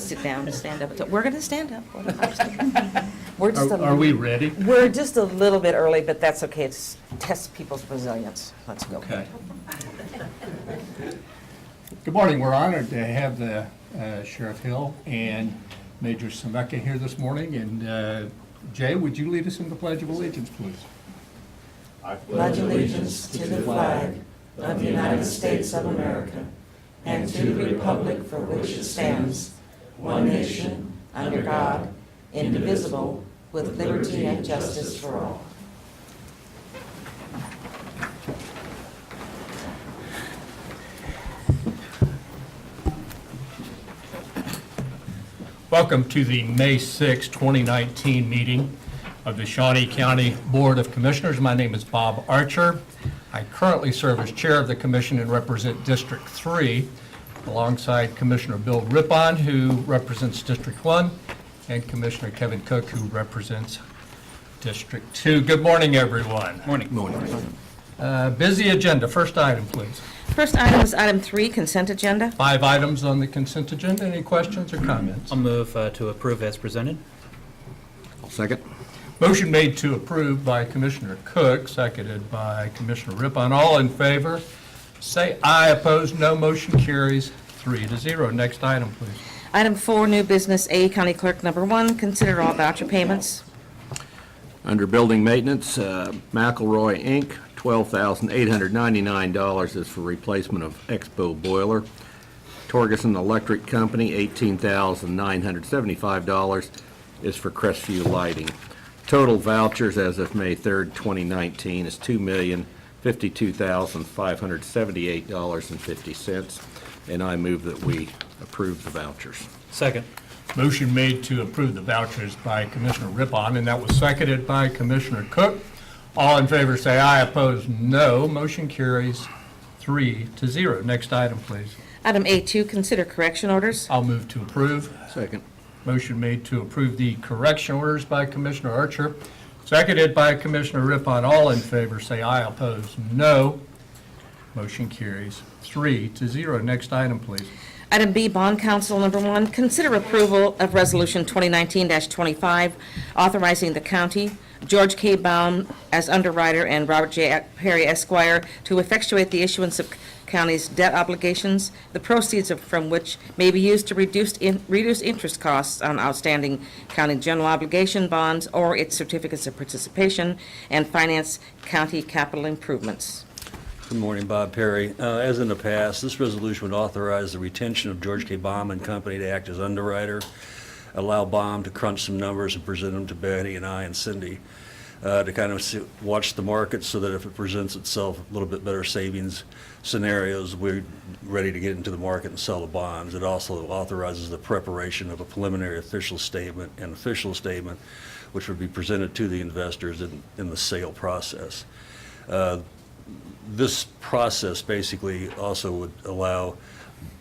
sit down, stand up. We're going to stand up. We're just Are we ready? We're just a little bit early, but that's okay. It's test people's resilience. Let's go. Okay. Good morning. We're honored to have the Sheriff Hill and Major Sameka here this morning. And Jay, would you lead us in the Pledge of Allegiance, please? I pledge allegiance to the flag of the United States of America and to the republic for which it stands, one nation, under God, indivisible, with liberty and justice for all. Welcome to the May 6, 2019 meeting of the Shawnee County Board of Commissioners. My name is Bob Archer. I currently serve as chair of the commission and represent District 3 alongside Commissioner Bill Rippon, who represents District 1, and Commissioner Kevin Cook, who represents District 2. Good morning, everyone. Morning. Busy agenda. First item, please. First item is item 3, consent agenda. 5 items on the consent agenda. Any questions or comments? I'll move to approve as presented. I'll second. Motion made to approve by Commissioner Cook, seconded by Commissioner Rippon. All in favor, say aye. Opposed, no. Motion carries 3-0. Next item, please. Item 4, new business A, County Clerk number 1, consider all voucher payments. Under building maintenance, McElroy Inc., $12,899 is for replacement of Expo boiler. Torgerson Electric Company, $18,975 is for Crestview lighting. Total vouchers as of May 3rd, 2019 is $2,052,578.50, and I move that we approve the vouchers. Second. Motion made to approve the vouchers by Commissioner Rippon, and that was seconded by Commissioner Cook. All in favor say aye. Opposed, no. Motion carries 3-0. Next item, please. Item A2, consider correction orders. I'll move to approve. Second. Motion made to approve the correction orders by Commissioner Archer, seconded by Commissioner Rippon. All in favor say aye. Opposed, no. Motion carries 3-0. Next item, please. Item B, Bond Council number 1, consider approval of Resolution 2019-25, authorizing the county, George K. Baum as underwriter and Robert J. Perry Esquire to effectuate the issuance of county's debt obligations, the proceeds from which may be used to reduce interest costs on outstanding county general obligation bonds or its certificates of participation, and finance county capital improvements. Good morning, Bob Perry. As in the past, this resolution would authorize the retention of George K. Baum and Company to act as underwriter, allow Baum to crunch some numbers and present them to Betty and I and Cindy to kind of watch the market so that if it presents itself a little bit better savings scenarios, we're ready to get into the market and sell the bonds. It also authorizes the preparation of a preliminary official statement and official statement, which would be presented to the investors in the sale process. This process basically also would allow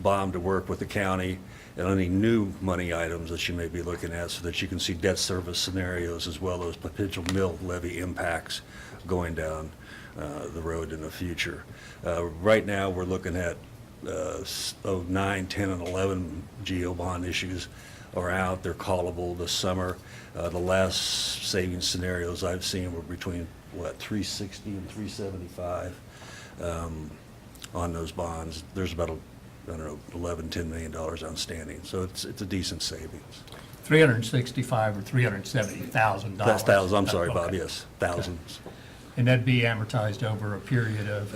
Baum to work with the county and any new money items that you may be looking at so that you can see debt service scenarios as well as potential mill levy impacts going down the road in the future. Right now, we're looking at 9, 10, and 11 GO bond issues are out. They're callable this summer. The last savings scenarios I've seen were between, 360 and 375 on those bonds. There's about, $11, $10 million outstanding. So it's a decent savings. $365,000 or $370,000. That's thousands, I'm sorry, Okay. Bob, yes, thousands. And that'd be amortized over a period of,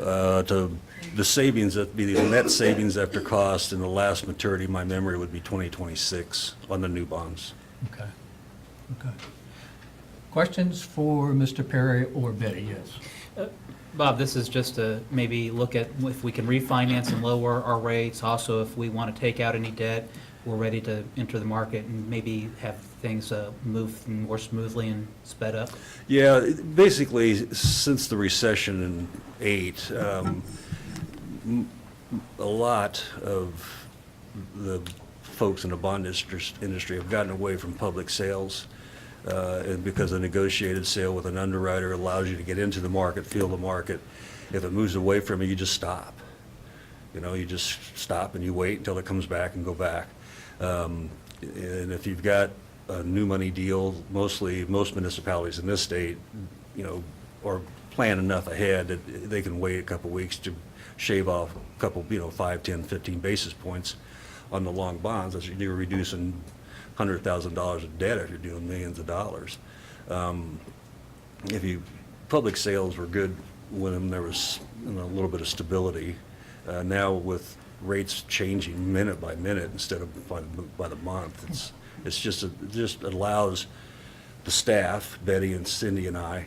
To the savings, that'd be the net savings after cost, and the last maturity, my memory would be 2026 on the new bonds. okay. Questions for Mr. Perry or Betty? Yes. Bob, this is just to maybe look at if we can refinance and lower our rates. Also, if we want to take out any debt, we're ready to enter the market and maybe have things move more smoothly and sped up. Yeah, basically, since the recession in '08, a lot of the folks in the bond industry have gotten away from public sales. And because a negotiated sale with an underwriter allows you to get into the market, feel the market. If it moves away from you, you just stop. You just stop and you wait until it comes back and go back. And if you've got a new money deal, most municipalities in this state, are plan enough ahead that they can wait a couple weeks to shave off a couple, 5, 10, 15 basis points on the long bonds. As you're reducing $100,000 of debt if you're doing millions of dollars. Public sales were good when there was a little bit of stability. Now with rates changing minute by minute instead of by the month, it just allows the staff, Betty and Cindy and I,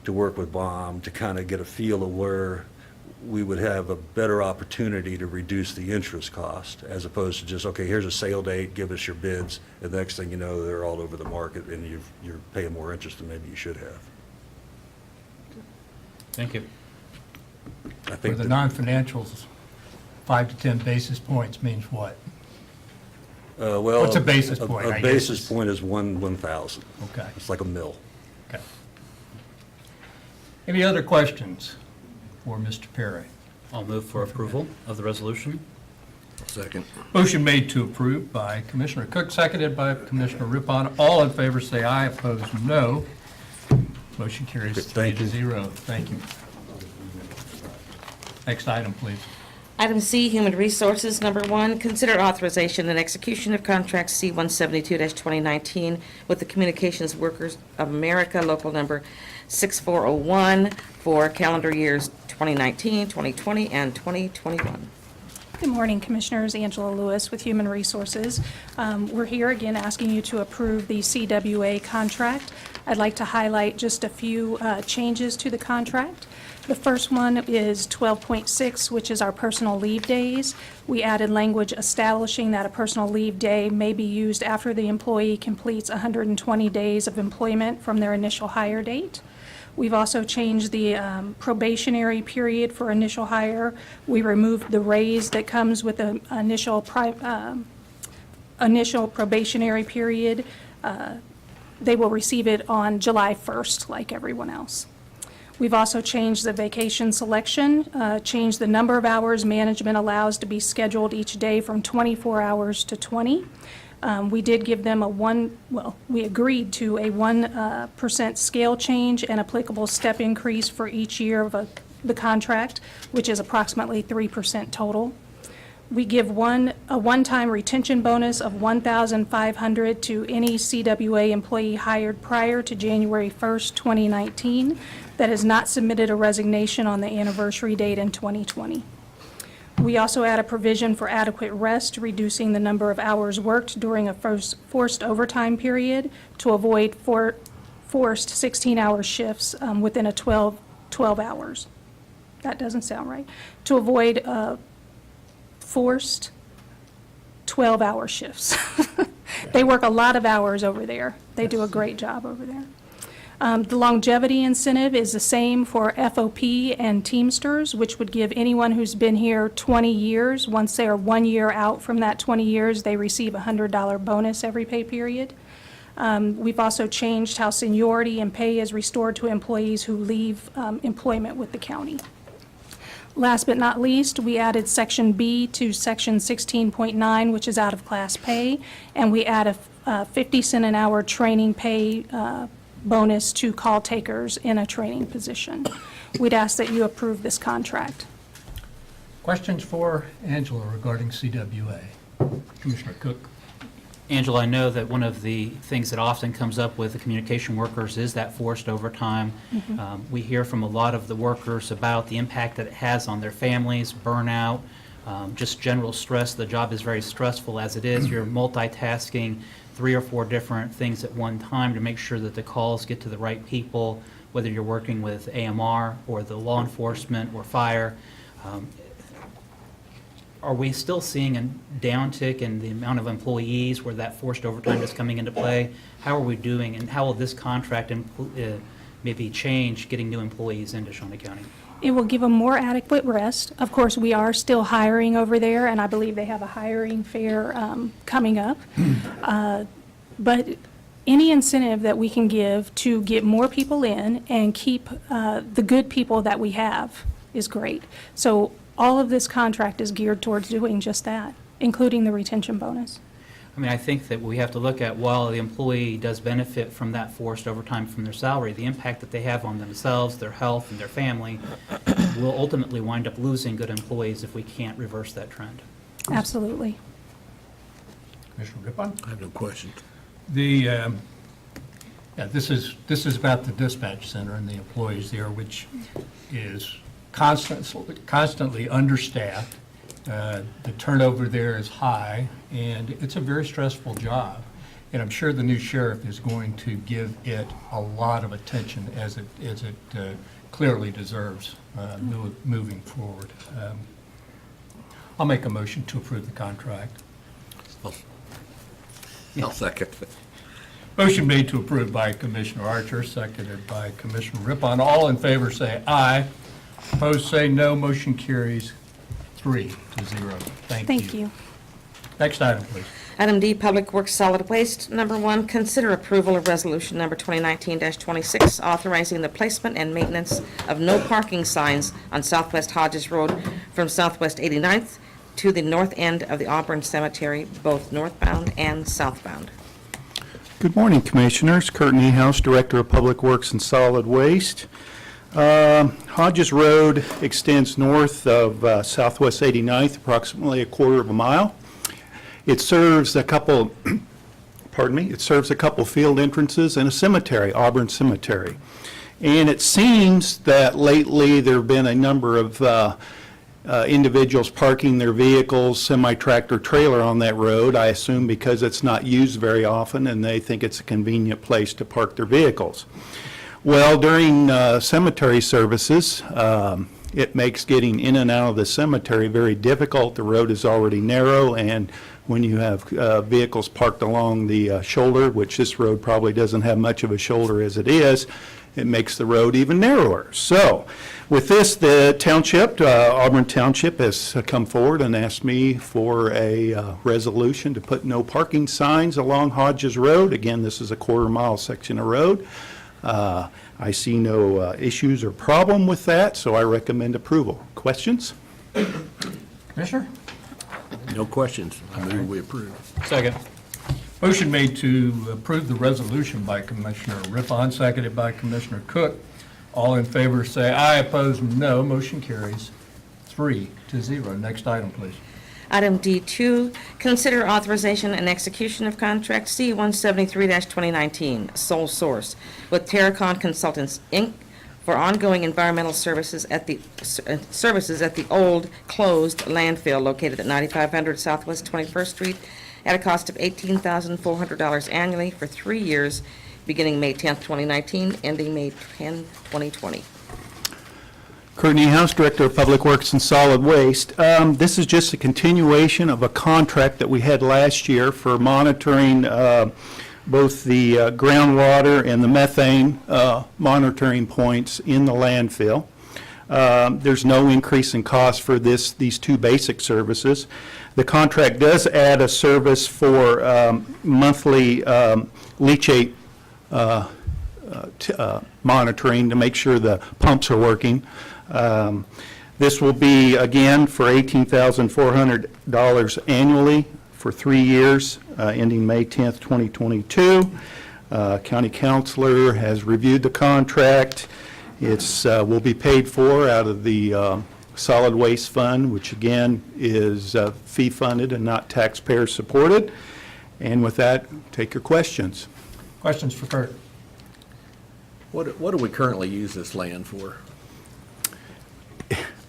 to work with BOM to kind of get a feel of where we would have a better opportunity to reduce the interest cost, as opposed to just, okay, here's a sale date, give us your bids, and the next thing you know, they're all over the market, and you're paying more interest than maybe you should have. Thank you. I For think the that- non-financials, 5 to 10 basis points means what? Well, What's a basis point, I A guess basis is- point is 1/1,000. Okay. It's like a mill. Okay. Any other questions for Mr. Perry? I'll move for approval of the resolution. Second. Motion made to approve by Commissioner Cook, seconded by Commissioner Rippon. All in favor say aye, opposed no. Motion carries Thank you. 3-0. Thank you. Next item, please. Item C, Human Resources, number 1, consider authorization and execution of contract C-172-2019 with the Communications Workers of America, local number 6401, for calendar years 2019, 2020, and 2021. Good morning, Commissioners. Angela Lewis with Human Resources. We're here again asking you to approve the CWA contract. I'd like to highlight just a few changes to the contract. The first one is 12.6, which is our personal leave days. We added language establishing that a personal leave day may be used after the employee completes 120 days of employment from their initial hire date. We've also changed the probationary period for initial hire. We removed the raise that comes with the initial probationary period. They will receive it on July 1st, like everyone else. We've also changed the vacation selection, changed the number of hours management allows to be scheduled each day from 24 hours to 20. We did give them we agreed to a 1% scale change and applicable step increase for each year of the contract, which is approximately 3% total. We give a one-time retention bonus of $1,500 to any CWA employee hired prior to January 1st, 2019 that has not submitted a resignation on the anniversary date in 2020. We also add a provision for adequate rest, reducing the number of hours worked during a forced overtime period to avoid forced 16-hour shifts within a 12 hours. That doesn't sound right. To avoid forced 12-hour shifts. They work a lot of hours over there. They do a great job over there. The longevity incentive is the same for FOP and Teamsters, which would give anyone who's been here 20 years, once they are 1 year out from that 20 years, they receive a $100 bonus every pay period. We've also changed how seniority and pay is restored to employees who leave employment with the county. Last but not least, we added Section B to Section 16.9, which is out-of-class pay, and we add a 50 cent an hour training pay bonus to call takers in a training position. We'd ask that you approve this contract. Questions for Angela regarding CWA? Commissioner Cook? Angela, I know that one of the things that often comes up with the communication workers is that forced overtime. We hear from a lot of the workers about the impact that it has on their families, burnout, just general stress. The job is very stressful as it is. You're multitasking 3 or 4 different things at one time to make sure that the calls get to the right people, whether you're working with AMR or the law enforcement or fire. Are we still seeing a downtick in the amount of employees where that forced overtime is coming into play? How are we doing, and how will this contract maybe change getting new employees into Shawnee County? It will give them more adequate rest. Of course, we are still hiring over there, and I believe they have a hiring fair coming up. But any incentive that we can give to get more people in and keep the good people that we have is great. So all of this contract is geared towards doing just that, including the retention bonus. I mean, I think that we have to look at, while the employee does benefit from that forced overtime from their salary, the impact that they have on themselves, their health, and their family will ultimately wind up losing good employees if we can't reverse that trend. Absolutely. Commissioner Rippon? I have no questions. Yeah, this is about the dispatch center and the employees there, which is constantly understaffed. The turnover there is high, and it's a very stressful job. And I'm sure the new sheriff is going to give it a lot of attention as it clearly deserves moving forward. I'll make a motion to approve the contract. I'll second. Motion made to approve by Commissioner Archer, seconded by Commissioner Rippon. All in favor say aye. Opposed say no. Motion carries 3-0. Thank you. Thank you. Next item, please. Item D, Public Works Solid Waste. Number 1, consider approval of resolution number 2019-26, authorizing the placement and maintenance of no parking signs on Southwest Hodges Road from Southwest 89th to the north end of the Auburn Cemetery, both northbound and southbound. Good morning, Commissioners. Kurt Niehaus, Director of Public Works and Solid Waste. Hodges Road extends north of Southwest 89th, approximately a quarter of a mile. It serves a couple, it serves a couple field entrances and a cemetery, Auburn Cemetery. And it seems that lately there have been a number of individuals parking their vehicles, semi-tractor trailer on that road, I assume because it's not used very often and they think it's a convenient place to park their vehicles. Well, during cemetery services, it makes getting in and out of the cemetery very difficult. The road is already narrow, and when you have vehicles parked along the shoulder, which this road probably doesn't have much of a shoulder as it is, it makes the road even narrower. So with this, the township, Auburn Township, has come forward and asked me for a resolution to put no parking signs along Hodges Road. Again, this is a quarter-mile section of road. I see no issues or problem with that, so I recommend approval. Questions? Commissioner? No questions. I move we approve. Second. Motion made to approve the resolution by Commissioner Rippon, seconded by Commissioner Cook. All in favor say aye, opposed no. Motion carries 3-0. Next item, please. Item D2, consider authorization and execution of contract C-173-2019, sole source, with Terracon Consultants, Inc., for ongoing environmental services at the old closed landfill located at 9500 Southwest 21st Street at a cost of $18,400 annually for 3 years, beginning May 10th, 2019, ending May 10, 2020. Kurt Niehaus, Director of Public Works and Solid Waste. This is just a continuation of a contract that we had last year for monitoring both the groundwater and the methane monitoring points in the landfill. There's no increase in cost for these two basic services. The contract does add a service for monthly leachate monitoring to make sure the pumps are working. This will be, again, for $18,400 annually for 3 years, ending May 10th, 2022. County Councilor has reviewed the contract. It's will be paid for out of the Solid Waste Fund, which again is fee-funded and not taxpayer-supported. And with that, take your questions. Questions for Kurt? What do we currently use this land for?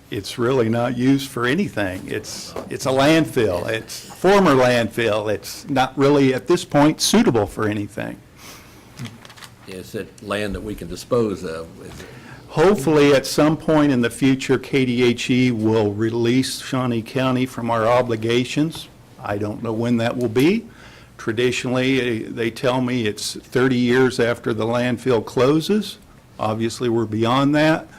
It's really not used for anything. It's a landfill. It's former landfill. It's not really, at this point, suitable for anything. Is it land that we can dispose of? Is it- Hopefully, at some point in the future, KDHE will release Shawnee County from our obligations. I don't know when that will be. Traditionally, they tell me it's 30 years after the landfill closes. Obviously, we're beyond that.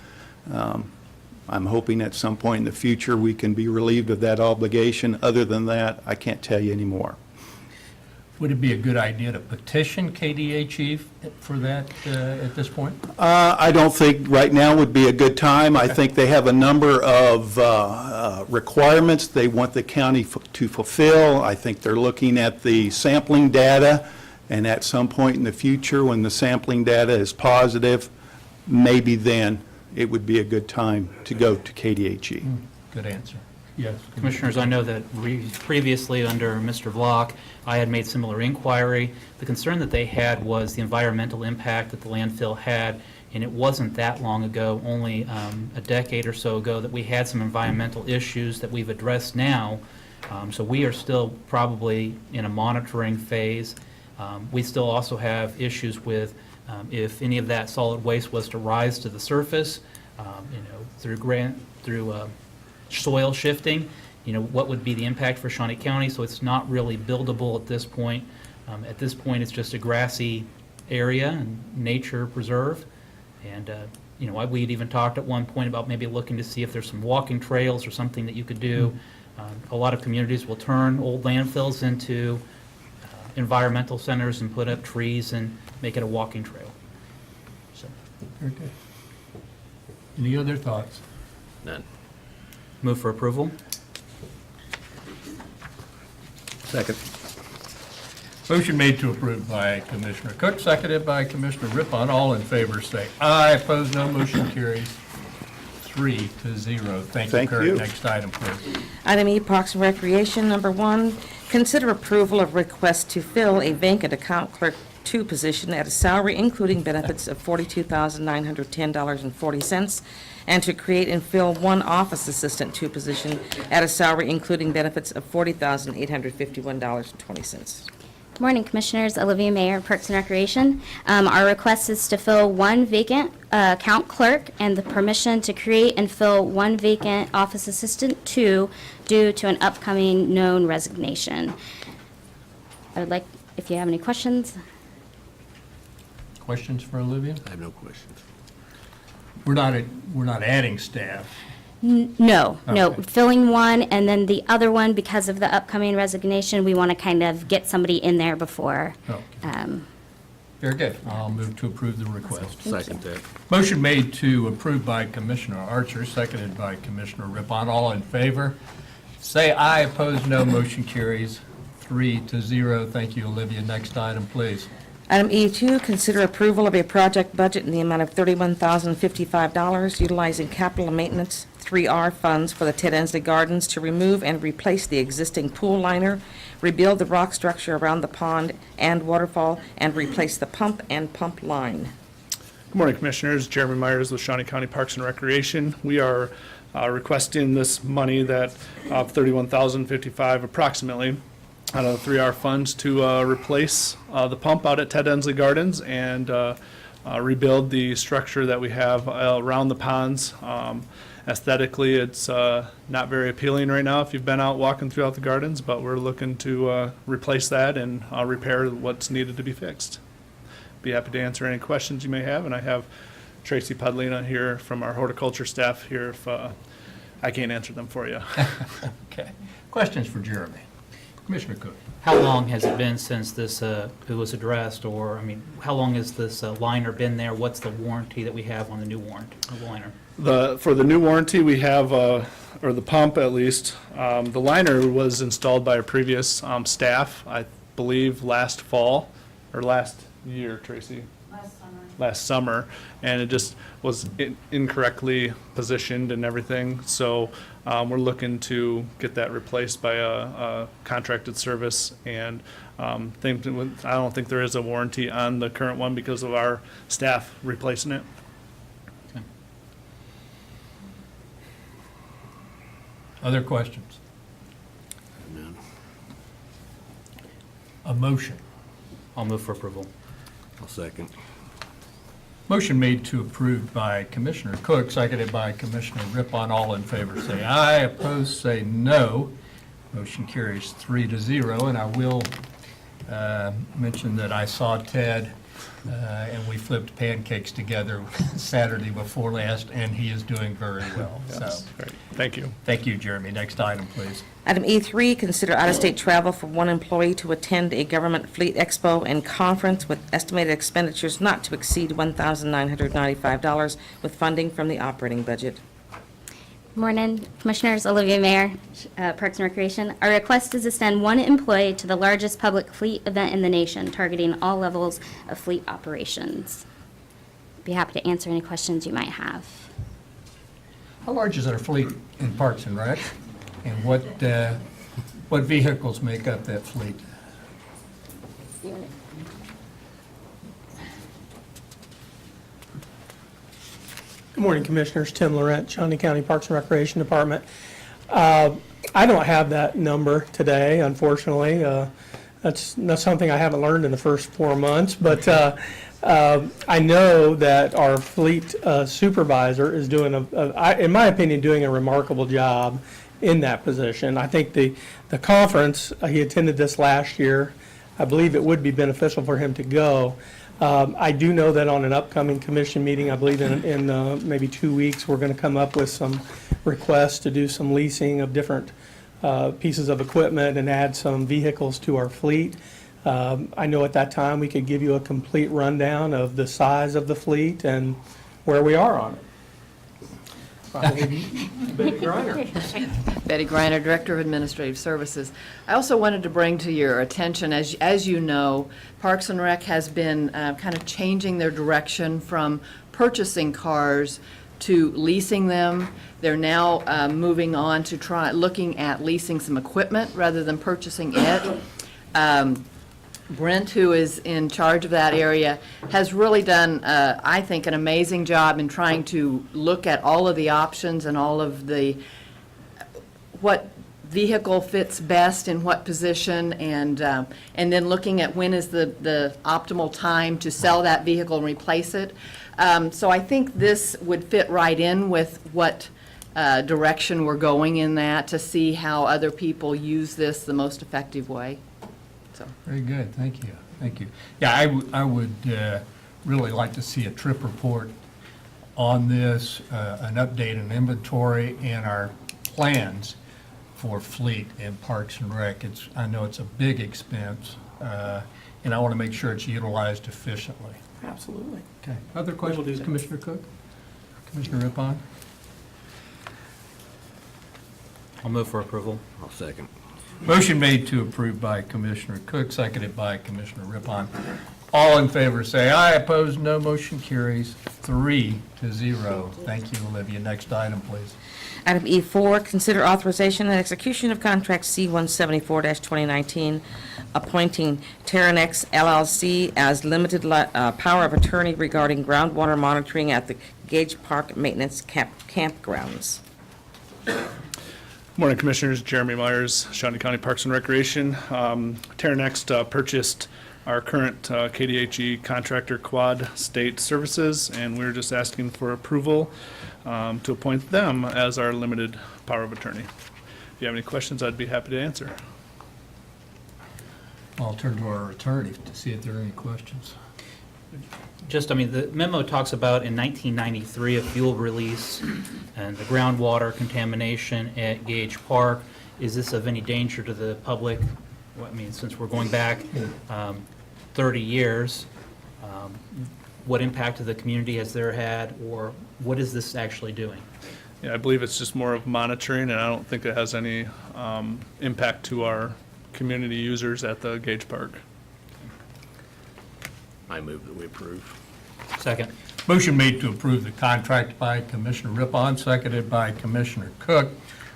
I'm hoping at some point in the future we can be relieved of that obligation. Other than that, I can't tell you anymore. Would it be a good idea to petition KDHE for that at this point? I don't think right now would be a good time. I think they have a number of requirements they want the county to fulfill. I think they're looking at the sampling data, and at some point in the future, when the sampling data is positive, maybe then it would be a good time to go to KDHE. Good answer. Yes. Commissioners, I know that previously under Mr. Vlock, I had made similar inquiry. The concern that they had was the environmental impact that the landfill had, and it wasn't that long ago, only a decade or so ago, that we had some environmental issues that we've addressed now. So we are still probably in a monitoring phase. We still also have issues with if any of that solid waste was to rise to the surface, through soil shifting, what would be the impact for Shawnee County? So it's not really buildable at this point. At this point, it's just a grassy area and nature preserve. And, we'd even talked at one point about maybe looking to see if there's some walking trails or something that you could do. A lot of communities will turn old landfills into environmental centers and put up trees and make it a walking trail. So, Very good. Any other thoughts? None. move for approval. Second. Motion made to approve by Commissioner Cook, seconded by Commissioner Rippon. All in favor say aye. Opposed, no. Motion carries 3-0. Thank you, Thank Kurt. you. Next item, please. Item E, Parks and Recreation, number 1, consider approval of request to fill a vacant account clerk 2 position at a salary including benefits of $42,910.40, and to create and fill 1 office assistant 2 position at a salary including benefits of $40,851.20. Good morning, Commissioners. Olivia Mayer, Parks and Recreation. Our request is to fill 1 vacant account clerk and the permission to create and fill 1 vacant office assistant 2 due to an upcoming known resignation. I would like, if you have any questions. Questions for Olivia? I have no questions. We're not adding staff. No, Okay. filling 1, and then the other one, because of the upcoming resignation, we want to kind of get somebody in there before. Okay. um, Very good. I'll move to approve the request. Second that. Motion made to approve by Commissioner Archer, seconded by Commissioner Rippon. All in favor, say aye. Opposed, no. Motion carries 3-0. Thank you, Olivia. Next item, please. Item E2, consider approval of a project budget in the amount of $31,055 utilizing capital maintenance 3R funds for the Ted Ensley Gardens to remove and replace the existing pool liner, rebuild the rock structure around the pond and waterfall, and replace the pump and pump line. Good morning, Commissioners. Jeremy Myers with Shawnee County Parks and Recreation. We are requesting this money that $31,055 approximately out of the 3R funds to replace the pump out at Ted Ensley Gardens and rebuild the structure that we have around the ponds. Aesthetically, it's not very appealing right now if you've been out walking throughout the gardens, but we're looking to replace that and repair what's needed to be fixed. Be happy to answer any questions you may have, and I have Tracy Pudlina here from our horticulture staff here if I can't answer them for you. Okay. Questions for Jeremy? Commissioner Cook. How long has it been since this it was addressed, or, how long has this liner been there? What's the warranty that we have on the new liner? For the new warranty, we have, or the pump at least, the liner was installed by a previous staff, I believe last fall, or last year, Tracy? Last summer, and it just was incorrectly positioned and everything. So we're looking to get that replaced by a contracted service, and I don't think there is a warranty on the current one because of our staff replacing it. Okay. Other questions? None. A motion. I'll move for approval. I'll second. Motion made to approve by Commissioner Cook, seconded by Commissioner Rippon. All in favor say aye. Opposed say no. Motion carries 3-0. And I will mention that I saw Ted and we flipped pancakes together Saturday before last, and he is doing very well. So, Yes, great. Thank you. thank you, Jeremy. Next item, please. Item E3, consider out-of-state travel for one employee to attend a government fleet expo and conference with estimated expenditures not to exceed $1,995 with funding from the operating budget. Morning, Commissioners, Olivia Mayer, Parks and Recreation. Our request is to send one employee to the largest public fleet event in the nation, targeting all levels of fleet operations. Be happy to answer any questions you might have. How large is our fleet in Parks and Rec? And what vehicles make up that fleet? Good morning, Commissioners. Tim Laurent, Shawnee County Parks and Recreation Department. I don't have that number today, unfortunately. That's something I haven't learned in the first 4 months, but I know that our fleet supervisor is doing, in my opinion, doing a remarkable job in that position. I think the conference, he attended this last year. I believe it would be beneficial for him to go. I do know that on an upcoming commission meeting, I believe in maybe 2 weeks, we're going to come up with some requests to do some leasing of different pieces of equipment and add some vehicles to our fleet. I know at that time, we could give you a complete rundown of the size of the fleet and where we are on it. Betty Griner. Betty Griner, Director of Administrative Services. I also wanted to bring to your attention, as you know, Parks and Rec has been kind of changing their direction from purchasing cars to leasing them. They're now moving on to looking at leasing some equipment rather than purchasing it. Brent, who is in charge of that area, has really done, I think, an amazing job in trying to look at all of the options and all of what vehicle fits best in what position, and then looking at when is the optimal time to sell that vehicle and replace it. So I think this would fit right in with what direction we're going in that, to see how other people use this the most effective way. Very good, thank you, thank you. Yeah, I would really like to see a trip report on this, an update and inventory and our plans for fleet in Parks and Rec. I know it's a big expense, and I want to make sure it's utilized efficiently. Absolutely. Okay. Other questions, Commissioner Cook? Commissioner Rippon? I'll move for approval. I'll second. Motion made to approve by Commissioner Cook, seconded by Commissioner Rippon. All in favor say aye. Opposed, no. Motion carries 3-0. Thank you, Olivia. Next item, please. Item E4, consider authorization and execution of contract C-174-2019, appointing Terranex LLC as limited power of attorney regarding groundwater monitoring at the Gage Park Maintenance Campgrounds. Morning, Commissioners. Jeremy Myers, Shawnee County Parks and Recreation. Terranext purchased our current KDHE contractor Quad State Services, and we're just asking for approval to appoint them as our limited power of attorney. If you have any questions, I'd be happy to answer. I'll turn to our attorney to see if there are any questions. Just, the memo talks about in 1993 a fuel release and the groundwater contamination at Gage Park. Is this of any danger to the public? Well, since we're going back 30 years, what impact to the community has there had, or what is this actually doing? Yeah, I believe it's just more of monitoring, and I don't think it has any impact to our community users at the Gage Park. I move that we approve. Second. Motion made to approve the contract by Commissioner Rippon, seconded by Commissioner Cook.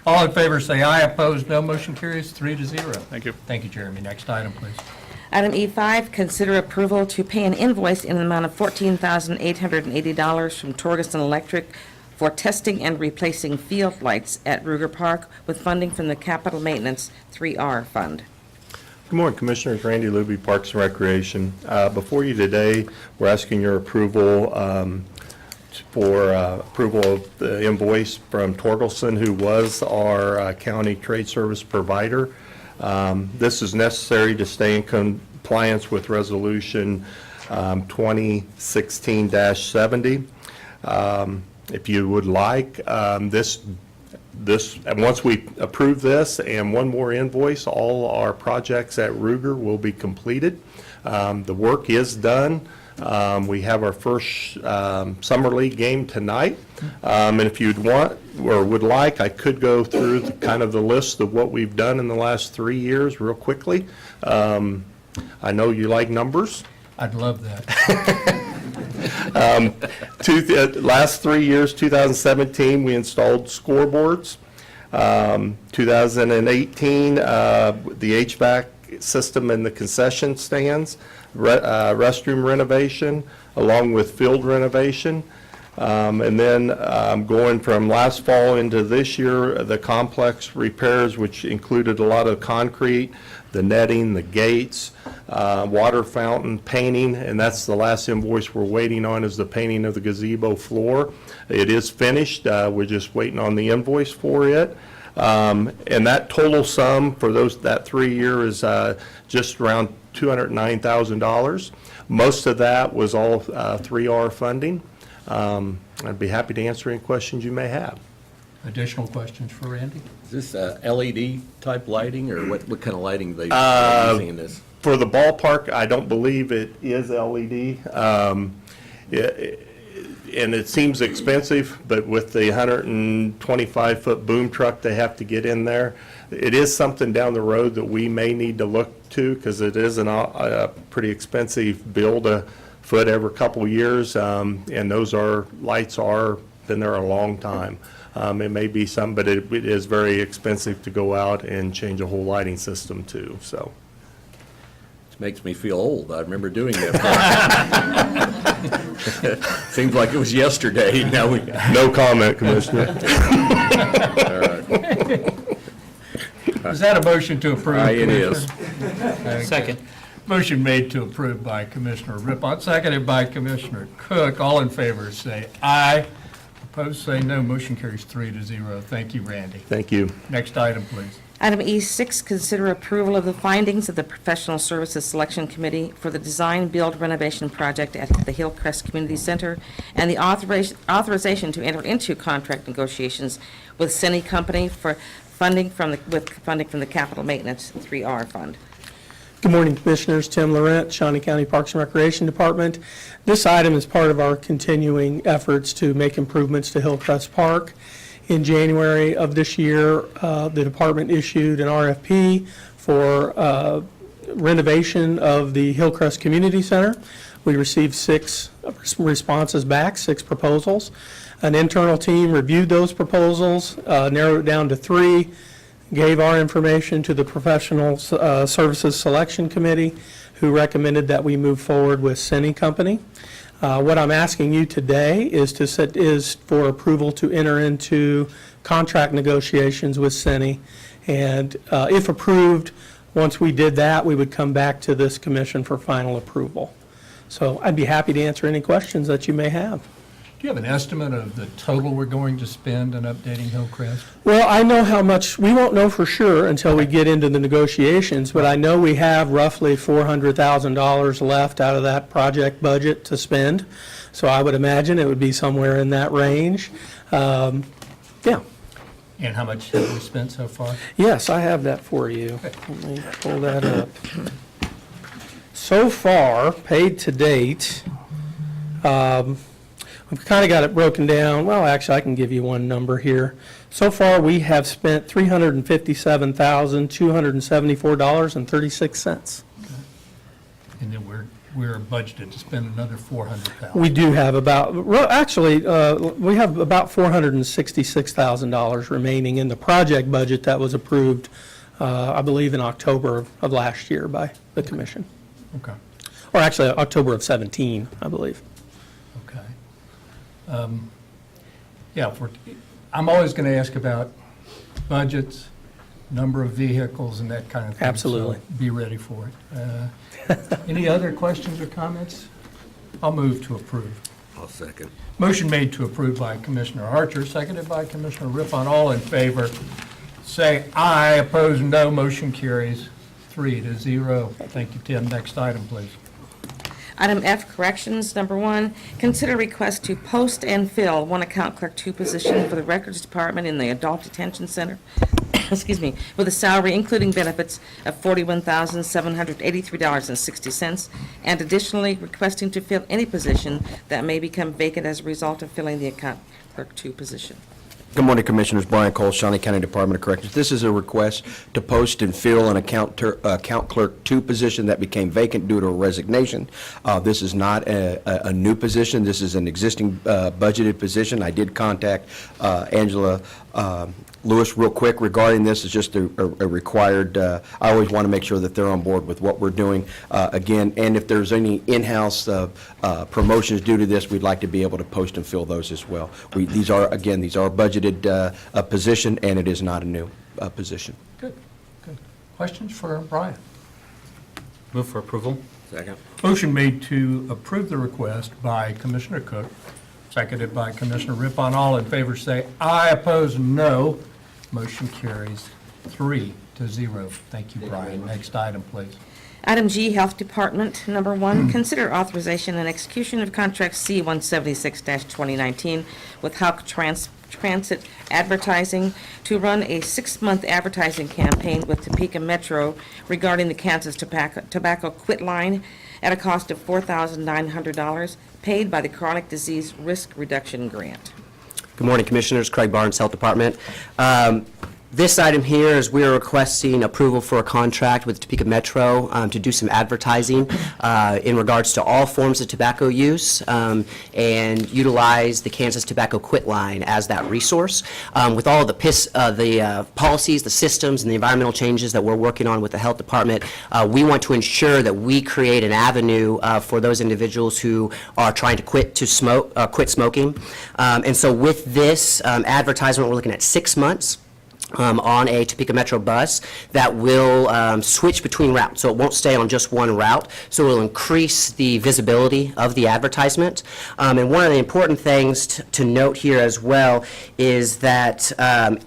All in favor say aye. Opposed, no. Motion carries 3-0. Thank you. Thank you, Jeremy. Next item, please. Item E5, consider approval to pay an invoice in the amount of $14,880 from Torgerson Electric for testing and replacing field lights at Ruger Park with funding from the Capital Maintenance 3R Fund. Good morning, Commissioners. Randy Luby, Parks and Recreation. Before you today, we're asking your approval for approval of the invoice from Torgelson, who was our county trade service provider. This is necessary to stay in compliance with Resolution 2016-70. If you would like, and once we approve this and one more invoice, all our projects at Ruger will be completed. The work is done. We have our first summer league game tonight. And if you'd want or would like, I could go through kind of the list of what we've done in the last 3 years real quickly. I know you like numbers. I'd love that. Last 3 years, 2017, we installed scoreboards. 2018, the HVAC system in the concession stands, restroom renovation, along with field renovation. And then going from last fall into this year, the complex repairs, which included a lot of concrete, the netting, the gates, water fountain, painting, and that's the last invoice we're waiting on is the painting of the gazebo floor. It is finished. We're just waiting on the invoice for it. And that total sum for that 3 year is just around $209,000. Most of that was all 3R funding. I'd be happy to answer any questions you may have. Additional questions for Randy? Is this LED type lighting, or what kind of lighting they using in this? For the ballpark, I don't believe it is LED. And it seems expensive, but with the 125-foot boom truck they have to get in there, it is something down the road that we may need to look to, because it is a pretty expensive bill to foot every couple years, and those lights are been there a long time. It may be some, but it is very expensive to go out and change a whole lighting system too, so. It makes me feel old. I remember doing that. Seems like it was yesterday. Now we. No comment, Commissioner. Is that a motion to approve? It is. Commissioner? Second. Motion made to approve by Commissioner Rippon, seconded by Commissioner Cook. All in favor say aye. Opposed say no. Motion carries 3-0. Thank you, Randy. Thank you. Next item, please. Item E6, consider approval of the findings of the Professional Services Selection Committee for the Design Build Renovation Project at the Hillcrest Community Center and the authorization to enter into contract negotiations with Cine Company for funding from the Capital Maintenance 3R Fund. Good morning, Commissioners. Tim Laurent, Shawnee County Parks and Recreation Department. This item is part of our continuing efforts to make improvements to Hillcrest Park. In January of this year, the department issued an RFP for renovation of the Hillcrest Community Center. We received 6 responses back, 6 proposals. An internal team reviewed those proposals, narrowed it down to 3, gave our information to the Professional Services Selection Committee, who recommended that we move forward with Cine Company. What I'm asking you today is for approval to enter into contract negotiations with Cine. And if approved, once we did that, we would come back to this commission for final approval. So I'd be happy to answer any questions that you may have. Do you have an estimate of the total we're going to spend on updating Hillcrest? Well, I know how much, we won't know for sure until we get into the negotiations, but I know we have roughly $400,000 left out of that project budget to spend. So I would imagine it would be somewhere in that range. Yeah. And how much have we spent so far? Yes, I have that for you. Let me pull that up. So far, paid to date, we've kind of got it broken down. Well, actually, I can give you one number here. So far, we have spent $357,274.36. And then we're budgeted to spend another $400,000. We do have about, we have about $466,000 remaining in the project budget that was approved, I believe, in October of last year by the commission. Okay. Or actually, October of 17, I believe. Okay. Yeah, I'm always going to ask about budgets, number of vehicles, and that kind of thing. Absolutely. So be ready for it. Any other questions or comments? I'll move to approve. I'll second. Motion made to approve by Commissioner Archer, seconded by Commissioner Rippon. All in favor, say aye. Opposed, no. Motion carries 3-0. Thank you, Tim. Next item, please. Item F, corrections. Number 1, consider request to post and fill one account clerk 2 position for the Records Department in the Adult Detention Center, excuse me, with a salary including benefits of $41,783.60, and additionally requesting to fill any position that may become vacant as a result of filling the account clerk 2 position. Good morning, Commissioners. Brian Cole, Shawnee County Department of Corrections. This is a request to post and fill an account clerk 2 position that became vacant due to a resignation. This is not a new position. This is an existing budgeted position. I did contact Angela Lewis real quick regarding this. It's just a required, I always want to make sure that they're on board with what we're doing. Again, and if there's any in-house promotions due to this, we'd like to be able to post and fill those as well. These are budgeted position, and it is not a new position. Good. Questions for Brian? Move for approval. Second. Motion made to approve the request by Commissioner Cook, seconded by Commissioner Rippon. All in favor say aye, opposed no. Motion carries 3-0. Thank you, Brian. Next item, please. Item G, Health Department. Number 1, consider authorization and execution of contract C-176-2019 with Houck Transit Advertising to run a 6-month advertising campaign with Topeka Metro regarding the Kansas Tobacco Quit Line at a cost of $4,900, paid by the Chronic Disease Risk Reduction Grant. Good morning, Commissioners. Craig Barnes, Health Department. This item here is we are requesting approval for a contract with Topeka Metro to do some advertising in regards to all forms of tobacco use and utilize the Kansas Tobacco Quit Line as that resource. With all the policies, the systems, and the environmental changes that we're working on with the Health Department, we want to ensure that we create an avenue for those individuals who are trying to quit smoking. And so with this advertisement, we're looking at 6 months. On a Topeka Metro bus that will switch between routes, so it won't stay on just one route, so it will increase the visibility of the advertisement. And one of the important things to note here as well is that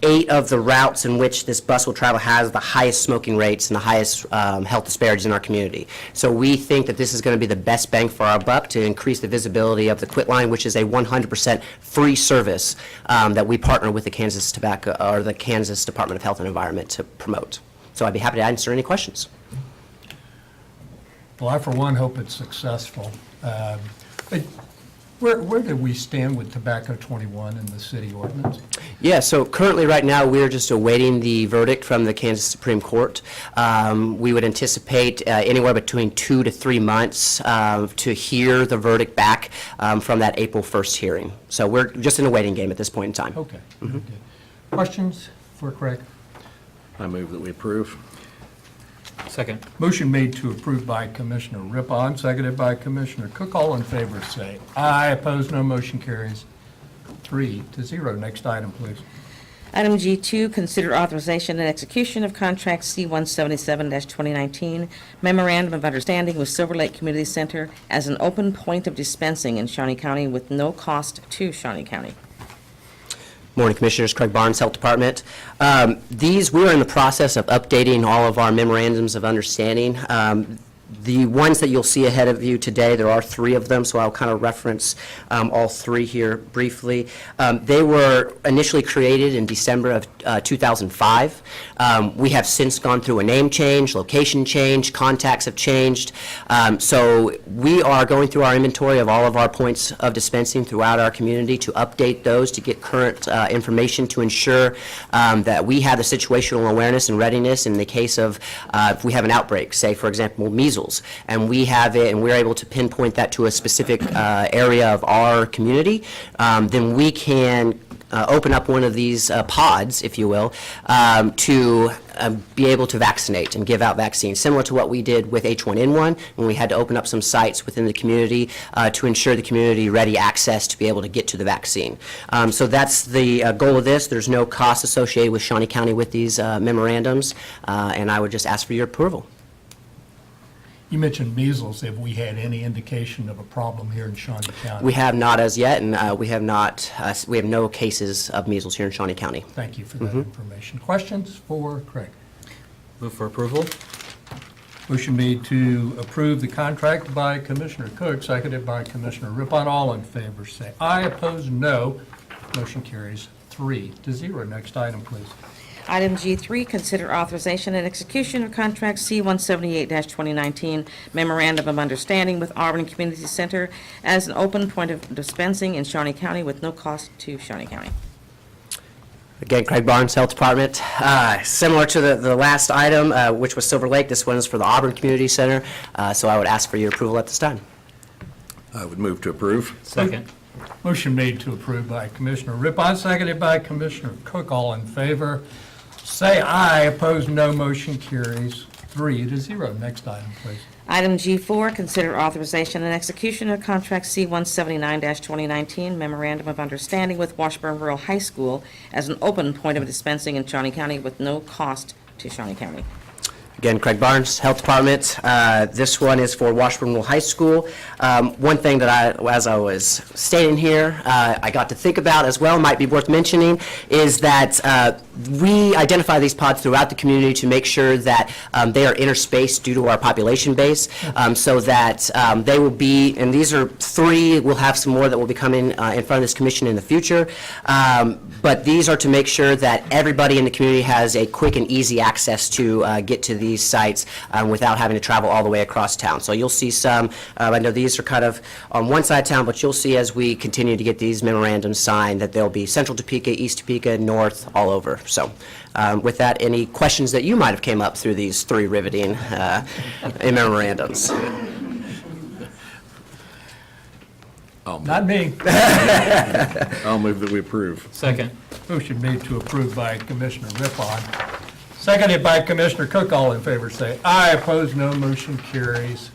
8 of the routes in which this bus will travel has the highest smoking rates and the highest health disparities in our community. So we think that this is going to be the best bang for our buck to increase the visibility of the Quit Line, which is a 100% free service that we partner with the Kansas Department of Health and Environment to promote. So I'd be happy to answer any questions. Well, I, for one, hope it's successful. But where do we stand with Tobacco 21 in the city ordinance? Yeah, so currently, right now, we're just awaiting the verdict from the Kansas Supreme Court. We would anticipate anywhere between 2 to 3 months to hear the verdict back from that April 1st hearing. So we're just in a waiting game at this point in time. Okay. Good. Questions for Craig? I move that we approve. Second. Motion made to approve by Commissioner Rippon, seconded by Commissioner Cook. All in favor say aye. Opposed, no. Motion carries 3-0. Next item, please. Item G2, consider authorization and execution of contract C-177-2019 Memorandum of Understanding with Silver Lake Community Center as an open point of dispensing in Shawnee County with no cost to Shawnee County. Morning, Commissioners. Craig Barnes, Health Department. We are in the process of updating all of our memorandums of understanding. The ones that you'll see ahead of you today, there are 3 of them, so I'll kind of reference all 3 here briefly. They were initially created in December of 2005. We have since gone through a name change, location change, contacts have changed. So we are going through our inventory of all of our points of dispensing throughout our community to update those, to get current information, to ensure that we have the situational awareness and readiness in the case of if we have an outbreak, say, for example, measles, and we have it and we're able to pinpoint that to a specific area of our community, then we can open up one of these pods, if you will, to be able to vaccinate and give out vaccines, similar to what we did with H1N1 when we had to open up some sites within the community to ensure the community ready access to be able to get to the vaccine. So that's the goal of this. There's no cost associated with Shawnee County with these memorandums, and I would just ask for your approval. You mentioned measles. Have we had any indication of a problem here in Shawnee County? We have not as yet, and we have no cases of measles here in Shawnee County. Thank you for that information. Questions for Craig? Move for approval. Motion made to approve the contract by Commissioner Cook, seconded by Commissioner Rippon. All in favor, say aye. Opposed, no. Motion carries 3-0. Next item, please. Item G3, consider authorization and execution of contract C-178-2019 Memorandum of Understanding with Auburn Community Center as an open point of dispensing in Shawnee County with no cost to Shawnee County. Again, Craig Barnes, Health Department. Similar to the last item, which was Silver Lake, this one is for the Auburn Community Center, so I would ask for your approval at this time. I would move to approve. Second. Motion made to approve by Commissioner Rippon, seconded by Commissioner Cook. All in favor, say aye. Opposed, no. Motion carries 3-0. Next item, please. Item G4, consider authorization and execution of contract C-179-2019 Memorandum of Understanding with Washburn Rural High School as an open point of dispensing in Shawnee County with no cost to Shawnee County. Again, Craig Barnes, Health Department. This one is for Washburn Rural High School. One thing that as I was stating here, I got to think about as well, might be worth mentioning, is that we identify these pods throughout the community to make sure that they are interspaced due to our population base, so that they will be, and these are 3, we'll have some more that will be coming in front of this commission in the future, but these are to make sure that everybody in the community has a quick and easy access to get to these sites without having to travel all the way across town. So you'll see some, I know these are kind of on one side of town, but you'll see as we continue to get these memorandums signed that there'll be Central Topeka, East Topeka, North, all over. So with that, any questions that you might have came up through these 3 riveting memorandums? Not me. I'll move that we approve. Second. Motion made to approve by Commissioner Rippon, seconded by Commissioner Cook. All in favor, say aye. Opposed, no. Motion carries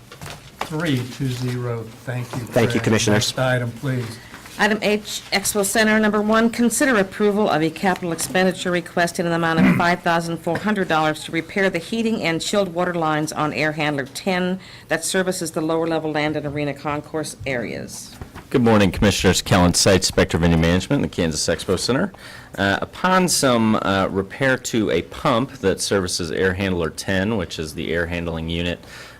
3-0. Thank you. Thank you, Craig. Commissioners. Next item, please. Item H, Expo Center, number 1, consider approval of a capital expenditure request in an amount of $5,400 to repair the heating and chilled water lines on Air Handler 10 that services the lower level land and arena concourse areas. Good morning, Commissioners. Kellen Seitz, Inspector of Venue Management, the Kansas Expo Center. Upon some repair to a pump that services Air Handler 10, which is the air handling unit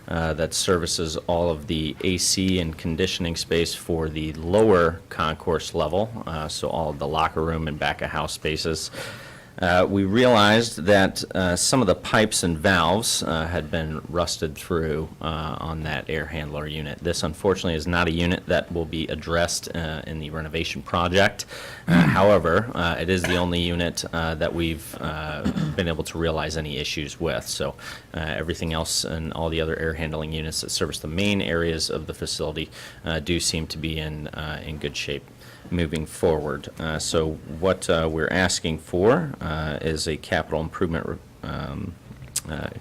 that services all of the AC and conditioning space for the lower concourse level, so all of the locker room and back of house spaces. We realized that some of the pipes and valves had been rusted through on that air handler unit. This unfortunately is not a unit that will be addressed in the renovation project. However, it is the only unit that we've been able to realize any issues with. So everything else and all the other air handling units that service the main areas of the facility do seem to be in good shape moving forward. So what we're asking for is a capital improvement,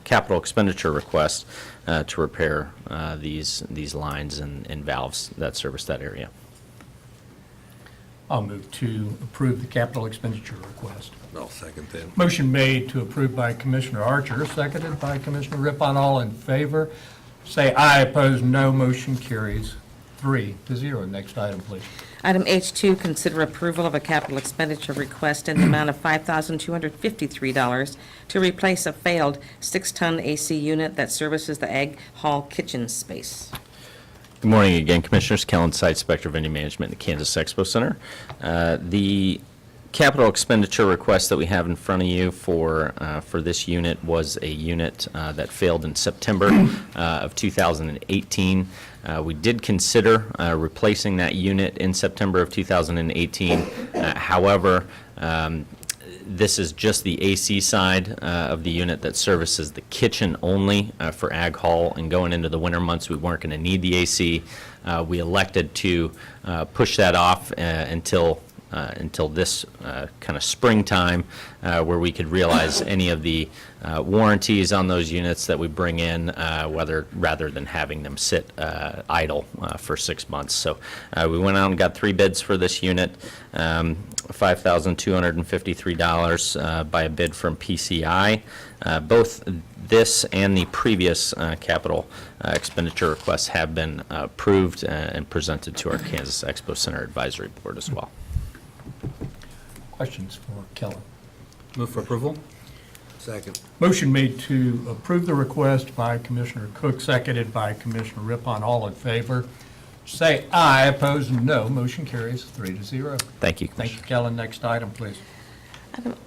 capital expenditure request to repair these lines and valves that service that area. I'll move to approve the capital expenditure request. I'll second that. Motion made to approve by Commissioner Archer, seconded by Commissioner Rippon. All in favor, say aye. Opposed, no. Motion carries 3-0. Next item, please. Item H2, consider approval of a capital expenditure request in the amount of $5,253 to replace a failed 6-ton AC unit that services the Ag Hall kitchen space. Good morning again, Commissioners. Kellen Seitz, Inspector of Venue Management, the Kansas Expo Center. The capital expenditure request that we have in front of you for this unit was a unit that failed in September of 2018. We did consider replacing that unit in September of 2018. However, this is just the AC side of the unit that services the kitchen only for Ag Hall, and going into the winter months we weren't going to need the AC. We elected to push that off until this kind of springtime, where we could realize any of the warranties on those units that we bring in, rather than having them sit idle for 6 months. So we went out and got 3 bids for this unit, $5,253 by a bid from PCI. Both this and the previous capital expenditure requests have been approved and presented to our Kansas Expo Center Advisory Board as well. Questions for Kellen? Move for approval? Second. Motion made to approve the request by Commissioner Cook, seconded by Commissioner Rippon. All in favor, say aye. Opposed, no. Motion carries 3-0. Thank you, Thank Commissioner. you, Kellen. Next item, please.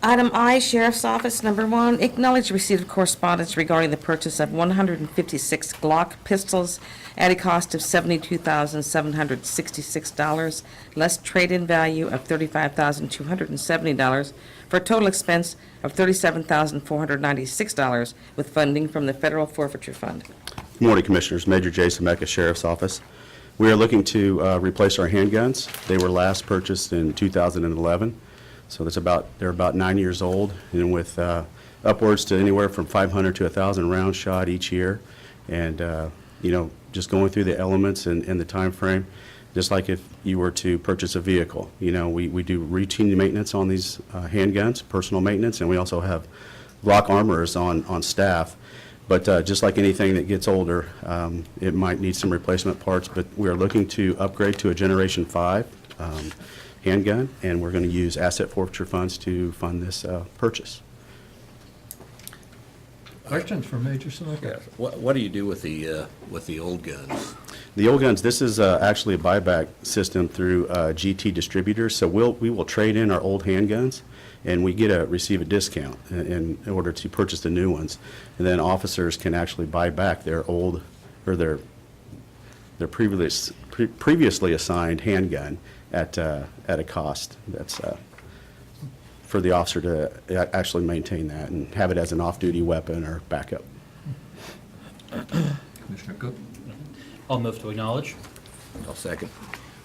Item I, Sheriff's Office, number 1, acknowledge receipt of correspondence regarding the purchase of 156 Glock pistols at a cost of $72,766, less trade-in value of $35,270, for a total expense of $37,496, with funding from the Federal Forfeiture Fund. Good morning, Commissioners. Major Jason Mecca, Sheriff's Office. We are looking to replace our handguns. They were last purchased in 2011, so they're about 9 years old, and with upwards to anywhere from 500 to 1,000 rounds shot each year. And, just going through the elements and the time frame, just like if you were to purchase a vehicle. We do routine maintenance on these handguns, personal maintenance, and we also have Glock armorers on staff. But just like anything that gets older, it might need some replacement parts, but we are looking to upgrade to a Generation 5 handgun, and we're going to use asset forfeiture funds to fund this purchase. Questions for Major Seneca? Yes. What do you do with the old guns? The old guns, this is actually a buyback system through GT distributors, so we will trade in our old handguns, and we receive a discount in order to purchase the new ones. And then officers can actually buy back their old, or their previously assigned handgun at a cost that's for the officer to actually maintain that and have it as an off-duty weapon or backup. Commissioner Cook? I'll move to acknowledge. I'll second.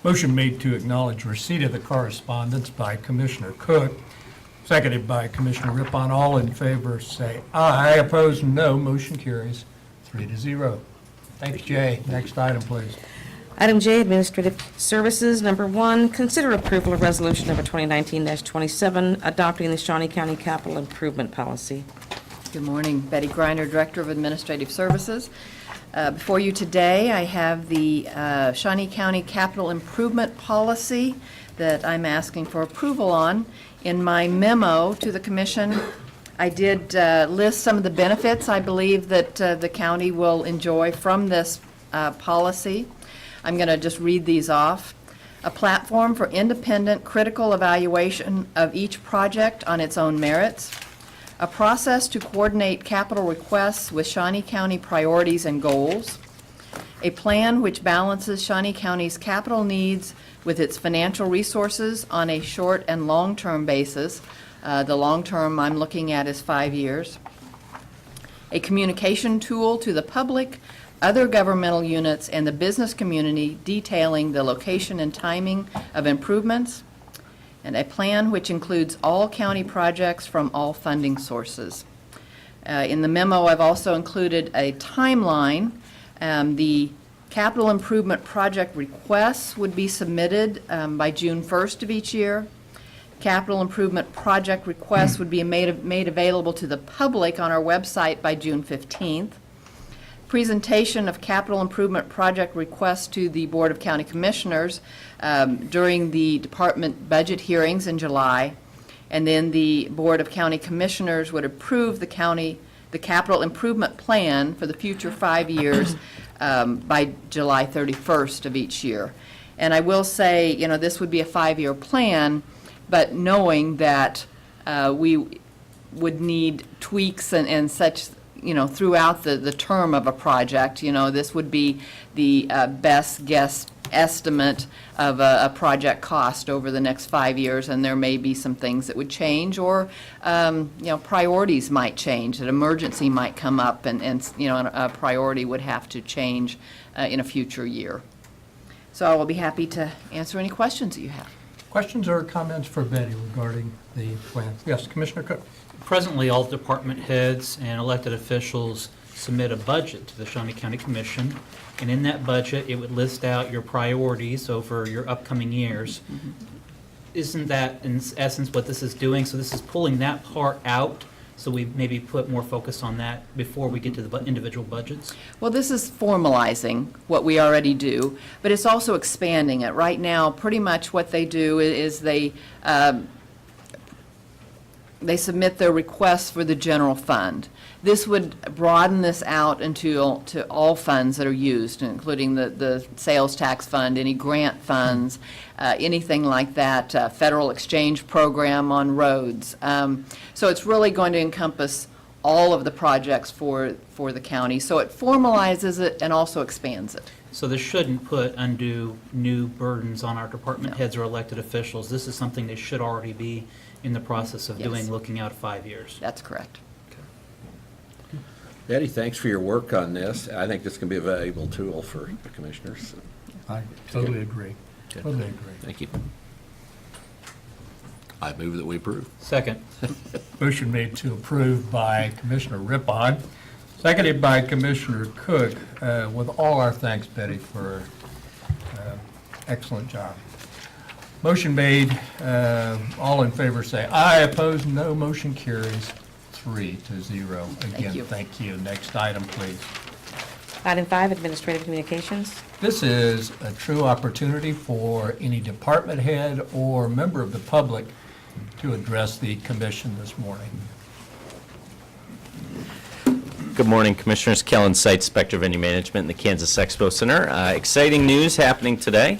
Motion made to acknowledge receipt of the correspondence by Commissioner Cook, seconded by Commissioner Rippon. All in favor, say aye. Opposed, no. Motion carries 3-0. Thanks, Jay. Next item, please. Item J, Administrative Services, number 1, consider approval of resolution number 2019-27, adopting the Shawnee County Capital Improvement Policy. Good morning. Betty Griner, Director of Administrative Services. Before you today, I have the Shawnee County Capital Improvement Policy that I'm asking for approval on. In my memo to the Commission, I did list some of the benefits I believe that the county will enjoy from this policy. I'm going to just read these off. A platform for independent, critical evaluation of each project on its own merits. A process to coordinate capital requests with Shawnee County priorities and goals. A plan which balances Shawnee County's capital needs with its financial resources on a short and long-term basis. The long term I'm looking at is 5 years. A communication tool to the public, other governmental units, and the business community detailing the location and timing of improvements, and a plan which includes all county projects from all funding sources. In the memo, I've also included a timeline. The capital improvement project requests would be submitted by June 1st of each year. Capital improvement project requests would be made available to the public on our website by June 15th. Presentation of capital improvement project requests to the Board of County Commissioners during the department budget hearings in July, and then the Board of County Commissioners would approve the capital improvement plan for the future 5 years by July 31st of each year. And I will say, this would be a 5-year plan, but knowing that we would need tweaks and such throughout the term of a project. This would be the best guess estimate of a project cost over the next 5 years, and there may be some things that would change, or priorities might change, that emergency might come up, and a priority would have to change in a future year. So I will be happy to answer any questions that you have. Questions or comments for Betty regarding the plan? Yes, Commissioner Cook. Presently, all department heads and elected officials submit a budget to the Shawnee County Commission, and in that budget, it would list out your priorities over your upcoming years. Isn't that, in essence, what this is doing? So this is pulling that part out, so we maybe put more focus on that before we get to the individual budgets? Well, this is formalizing what we already do, but it's also expanding it. Right now, pretty much what they do is they they submit their requests for the general fund. This would broaden this out to all funds that are used, including the sales tax fund, any grant funds, anything like that, federal exchange program on roads. So it's really going to encompass all of the projects for the county. So it formalizes it and also expands it. So this shouldn't put undue new burdens on our department heads or elected officials. This is something they should already be in the process of doing, Yes. looking out 5 years. That's correct. Betty, thanks for your work on this. I think this can be a valuable tool for the commissioners. I totally agree. Totally agree. Thank you. I move that we approve. Second. Motion made to approve by Commissioner Rippon, seconded by Commissioner Cook. With all our thanks, Betty, for excellent job. Motion made. All in favor say aye. Opposed, no. Motion carries 3-0. Again, thank you. Next item, please. Item 5, Administrative Communications. This is a true opportunity for any department head or member of the public to address the commission this morning. Good morning, Commissioners. Kellen Seitz, Spectre Venue Management in the Kansas Expo Center. Exciting news happening today.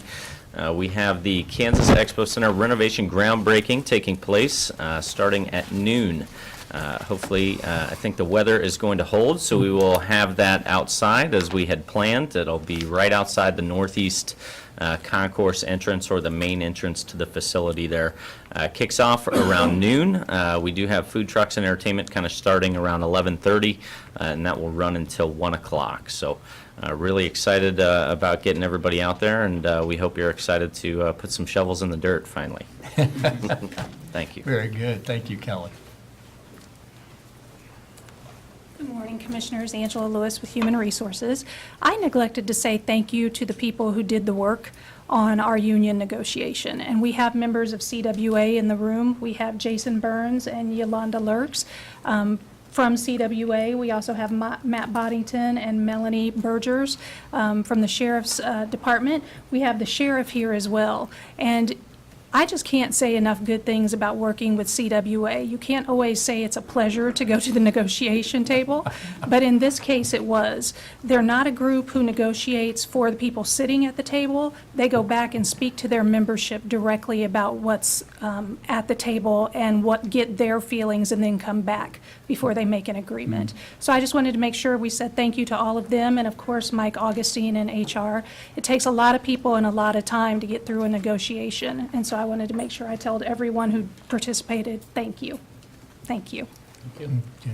We have the Kansas Expo Center renovation groundbreaking taking place starting at noon. Hopefully, I think the weather is going to hold, so we will have that outside as we had planned. It'll be right outside the northeast concourse entrance, or the main entrance to the facility there. Kicks off around noon. We do have food trucks and entertainment kind of starting around 11:30, and that will run until 1 o'clock. So really excited about getting everybody out there, and we hope you're excited to put some shovels in the dirt finally. Thank you. Very good. Thank you, Kelly. Good morning, Commissioners. Angela Lewis with Human Resources. I neglected to say thank you to the people who did the work on our union negotiation. And we have members of CWA in the room. We have Jason Burns and Yolanda Lurks. From CWA, we also have Matt Boddington and Melanie Bergers. From the Sheriff's Department, we have the sheriff here as well. And I just can't say enough good things about working with CWA. You can't always say it's a pleasure to go to the negotiation table, but in this case it was. They're not a group who negotiates for the people sitting at the table. They go back and speak to their membership directly about what's at the table and what get their feelings, and then come back before they make an agreement. So I just wanted to make sure we said thank you to all of them, and of course Mike Augustine and HR. It takes a lot of people and a lot of time to get through a negotiation, and so I wanted to make sure I told everyone who participated, thank you. Thank you. Thank you.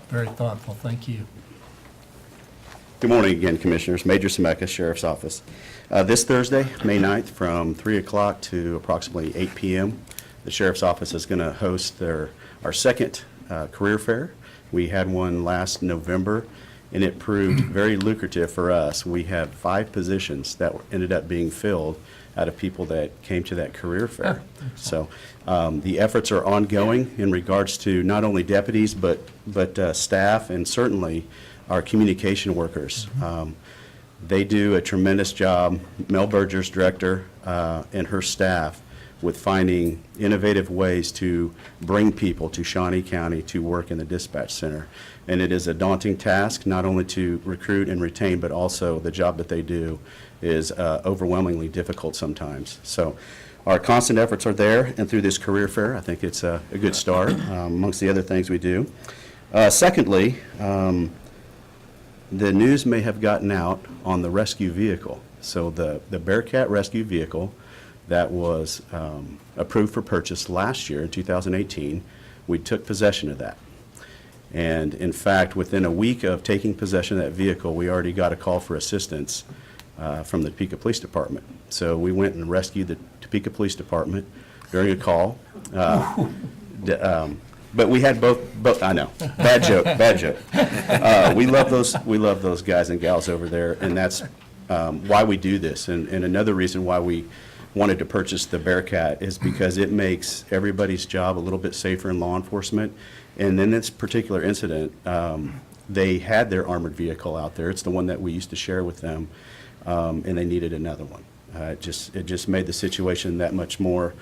Very thoughtful. Thank you. Good morning again, Commissioners. Major Semeka, Sheriff's Office. This Thursday, May 9th, from 3 o'clock to approximately 8 p.m., the Sheriff's Office is going to host our second career fair. We had one last November, and it proved very lucrative for us. We had 5 positions that ended up being filled out of people that came to that career fair. So the efforts are ongoing in regards to not only deputies, but staff, and certainly our communication workers. They do a tremendous job. Mel Berger's director and her staff with finding innovative ways to bring people to Shawnee County to work in the dispatch center. And it is a daunting task, not only to recruit and retain, but also the job that they do is overwhelmingly difficult sometimes. So our constant efforts are there, and through this career fair, I think it's a good start amongst the other things we do. Secondly, the news may have gotten out on the rescue vehicle. So the Bearcat rescue vehicle that was approved for purchase last year in 2018, we took possession of that. And in fact, within a week of taking possession of that vehicle, we already got a call for assistance from the Topeka Police Department. So we went and rescued the Topeka Police Department during a call. But we had both. I know, bad joke. We love those guys and gals over there, and that's why we do this. And another reason why we wanted to purchase the Bearcat is because it makes everybody's job a little bit safer in law enforcement. And in this particular incident, they had their armored vehicle out there. It's the one that we used to share with them, and they needed another one. It just made the situation that much more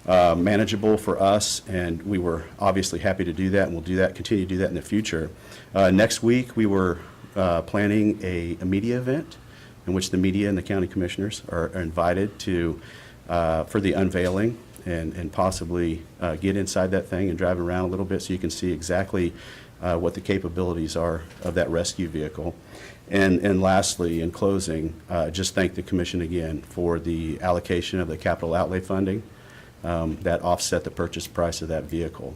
manageable for us, and we were obviously happy to do that, and we'll do that, continue to do that in the future. Next week, we were planning a media event in which the media and the county commissioners are invited to, for the unveiling and possibly get inside that thing and drive around a little bit so you can see exactly what the capabilities are of that rescue vehicle. And lastly, in closing, just thank the commission again for the allocation of the capital outlay funding that offset the purchase price of that vehicle.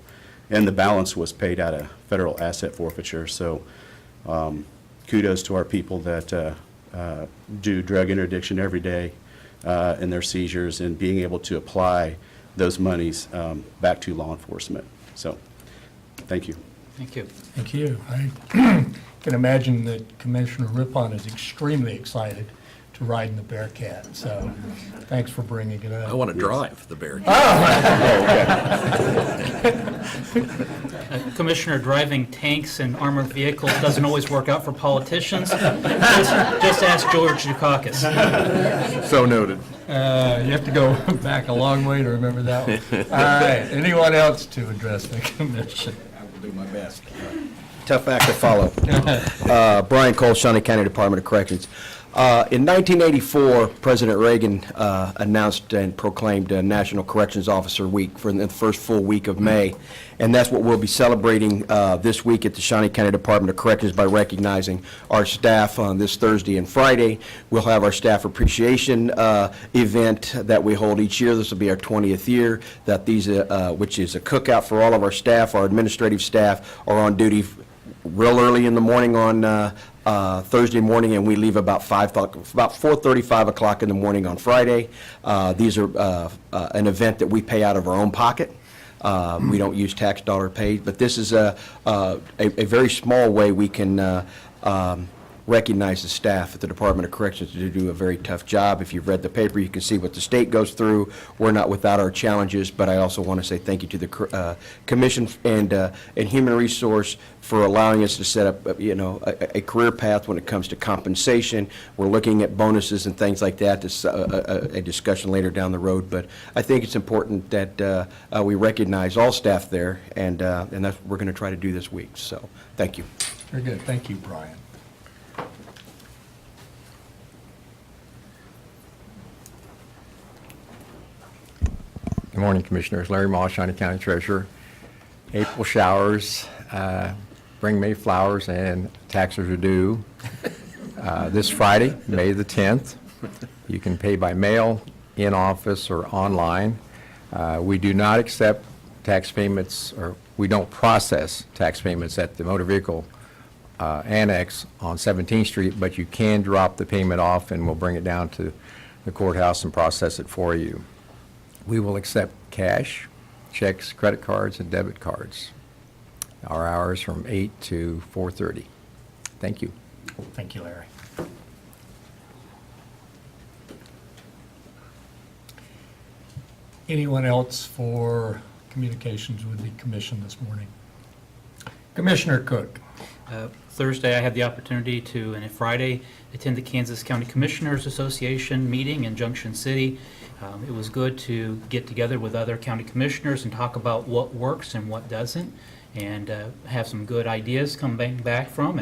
And the balance was paid out of federal asset forfeiture. So kudos to our people that do drug interdiction every day in their seizures and being able to apply those monies back to law enforcement. So thank you. Thank you. Thank you. I can imagine that Commissioner Rippon is extremely excited to ride in the Bearcat, so thanks for bringing it up. I want to drive the Bearcat. Commissioner, driving tanks and armored vehicles doesn't always work out for politicians. Just ask George Dukakis. So noted. You have to go back a long way to remember that one. All right, anyone else to address the commission? I will do my best. Tough act to follow. Brian Cole, Shawnee County Department of Corrections. In 1984, President Reagan announced and proclaimed National Corrections Officer Week for the first full week of May, and that's what we'll be celebrating this week at the Shawnee County Department of Corrections by recognizing our staff on this Thursday and Friday. We'll have our staff appreciation event that we hold each year. This will be our 20th year, which is a cookout for all of our staff. Our administrative staff are on duty real early in the morning on Thursday morning, and we leave about 4:30, 5 o'clock in the morning on Friday. These are an event that we pay out of our own pocket. We don't use tax dollar paid, but this is a very small way we can recognize the staff at the Department of Corrections to do a very tough job. If you've read the paper, you can see what the state goes through. We're not without our challenges, but I also want to say thank you to the Commission and Human Resource for allowing us to set up, a career path when it comes to compensation. We're looking at bonuses and things like that. This a discussion later down the road, but I think it's important that we recognize all staff there, and that's what we're going to try to do this week. So, thank you. Very good. Thank you, Brian. Good morning, Commissioners. Larry Moss, Shawnee County Treasurer. April showers bring May flowers, and taxes are due this Friday, May the 10th. You can pay by mail, in office, or online. We do not accept tax payments, or we don't process tax payments at the motor vehicle annex on 17th Street, but you can drop the payment off, and we'll bring it down to the courthouse and process it for you. We will accept cash, checks, credit cards, and debit cards. Our hours from 8 to 4:30. Thank you. Thank you, Larry. Anyone else for communications with the commission this morning? Commissioner Cook. Thursday, I had the opportunity to, and Friday, attend the Kansas County Commissioners Association meeting in Junction City. It was good to get together with other county commissioners and talk about what works and what doesn't, and have some good ideas coming back from,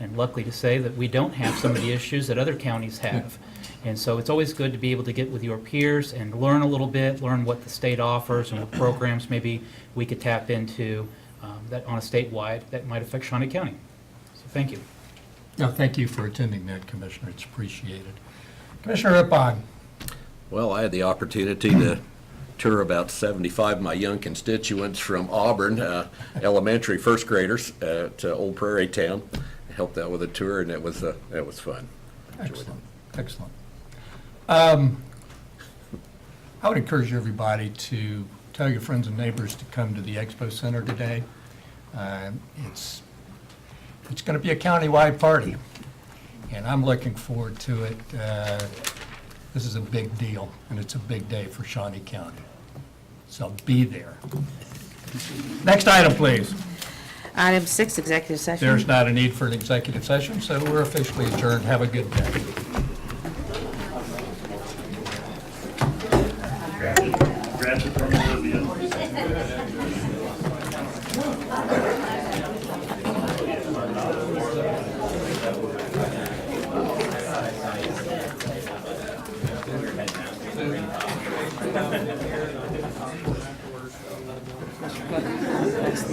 and luckily to say that we don't have some of the issues that other counties have. And so it's always good to be able to get with your peers and learn a little bit, learn what the state offers and what programs maybe we could tap into that on a statewide that might affect Shawnee County. So thank you. No, thank you for attending that, Commissioner. It's appreciated. Commissioner Rippon. Well, I had the opportunity to tour about 75 of my young constituents from Auburn, elementary first graders at Old Prairie Town. I helped out with a tour, and it was fun. Excellent. Excellent. I would encourage everybody to tell your friends and neighbors to come to the Expo Center today. It's going to be a countywide party, and I'm looking forward to it. This is a big deal, and it's a big day for Shawnee County. So be there. Next item, please. Item 6, executive session. There's not a need for an executive session, so we're officially adjourned. Have a good day. Grant it from Olivia.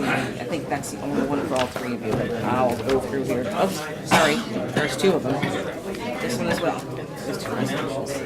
I think that's the only one for all three of you, but I'll go through here. Oops, sorry, there's two of them. This one as well. There's two resolutions.